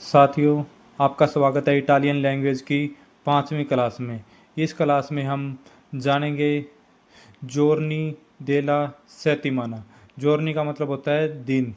साथियों, आपका स्वागत है इटालियन लैंग्वेज की 5वीं क्लास में। इस क्लास में हम जानेंगे जोर्नी डेला सेतिमाना। जोर्नी का मतलब होता है दिन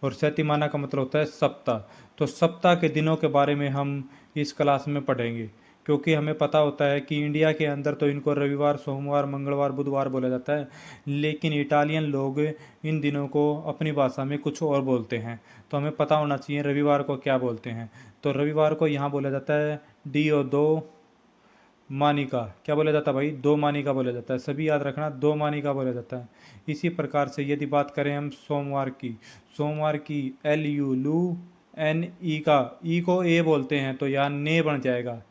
और सेतिमाना का मतलब होता है सप्ताह। तो सप्ताह के दिनों के बारे में हम इस क्लास में पढ़ेंगे, क्योंकि हमें पता होता है कि इंडिया के अंदर तो इनको रविवार, सोमवार, मंगलवार, बुधवार बोला जाता है, लेकिन इटालियन लोग इन दिनों को अपनी भाषा में कुछ और बोलते हैं। तो हमें पता होना चाहिए रविवार को क्या बोलते हैं। तो रविवार को यहाँ बोला जाता है डियो दो मानिका। क्या बोला जाता है भाई? दो मानिका बोला जाता है। सभी याद रखना, दो मानिका बोला जाता है। इसी प्रकार से यदि बात करें हम सोमवार की एल यू लू एन ई का ई को ए बोलते हैं तो यहाँ ने बन जाएगा।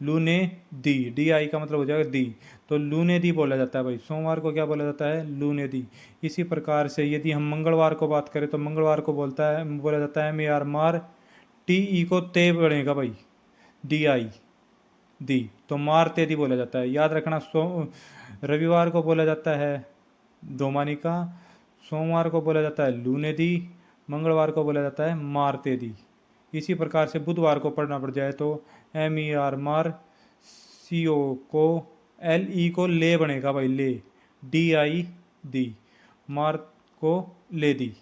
लू ने दी, डी आई का मतलब हो जाएगा दी। तो लू ने दी बोला जाता है भाई। सोमवार को क्या बोला जाता है? लू ने दी। इसी प्रकार से यदि हम मंगलवार को बात करें तो मंगलवार को बोला जाता है मे आर मार। टी ई को ते बनेगा भाई, डी आई दी। तो मारते दी बोला जाता है। याद रखना, रविवार को बोला जाता है दोमानिका, सोमवार को बोला जाता है लूने दी, मंगलवार को बोला जाता है मारते दी। इसी प्रकार से बुधवार को पढ़ना पड़ जाए तो एम ई आर मार, सी ओ को एल ई को ले बनेगा भाई, ले, डी आई दी, मार को ले दी।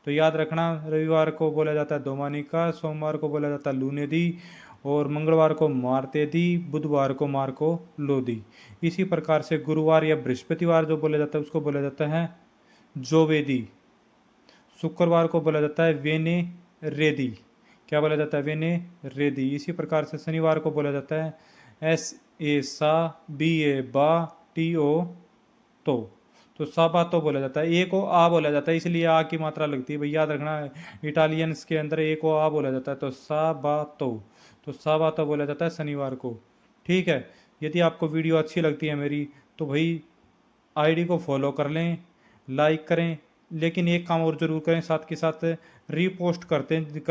तो याद रखना, रविवार को बोला जाता है दोमानिका, सोमवार को बोला जाता है लूने दी और मंगलवार को मारते दी, बुधवार को मार को लो दी। इसी प्रकार से गुरुवार या बृहस्पतिवार जो बोला जाता है उसको बोला जाता है जोवेदी। शुक्रवार को बोला जाता है वेने रेदी। क्या बोला जाता है? वेने रेदी। इसी प्रकार से शनिवार को बोला जाता है एस ए सा, बी ए बा, टी ओ तो साबातो बोला जाता है। ए को आ बोला जाता है, इसलिए आ की मात्रा लगती है भाई, याद रखना। इटालियंस के अंदर ए को आ बोला जाता है तो साबातो बोला जाता है शनिवार को। ठीक है। यदि आपको वीडियो अच्छी लगती है मेरी तो भाई आईडी को फॉलो कर लें, लाइक करें, लेकिन एक काम और ज़रूर करें, साथ के साथ रीपोस्ट कर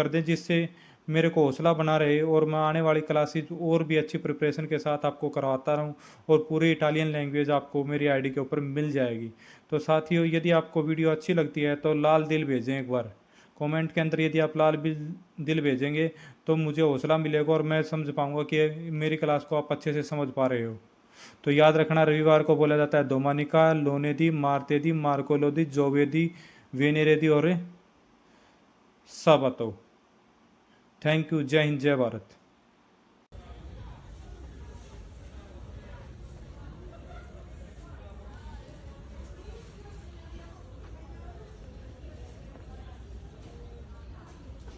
दें, जिससे मेरे को हौसला बना रहे और मैं आने वाली क्लासेज और भी अच्छी प्रिपरेशन के साथ आपको करवाता रहूं और पूरी इटालियन लैंग्वेज आपको मेरी आईडी के ऊपर मिल जाएगी। तो साथियों, यदि आपको वीडियो अच्छी लगती है तो लाल दिल भेजें एक बार कमेंट के अंदर। यदि आप दिल भेजेंगे तो मुझे हौसला मिलेगा और मैं समझ पाऊंगा कि मेरी क्लास को आप अच्छे से समझ पा रहे हो। तो याद रखना, रविवार को बोला जाता है दोमानिका, लोने दी, मारते दी, मार्कोलो दी, जोवे दी, वेनेरे दी और साबातो। Thank you. जय हिंद, जय भारत।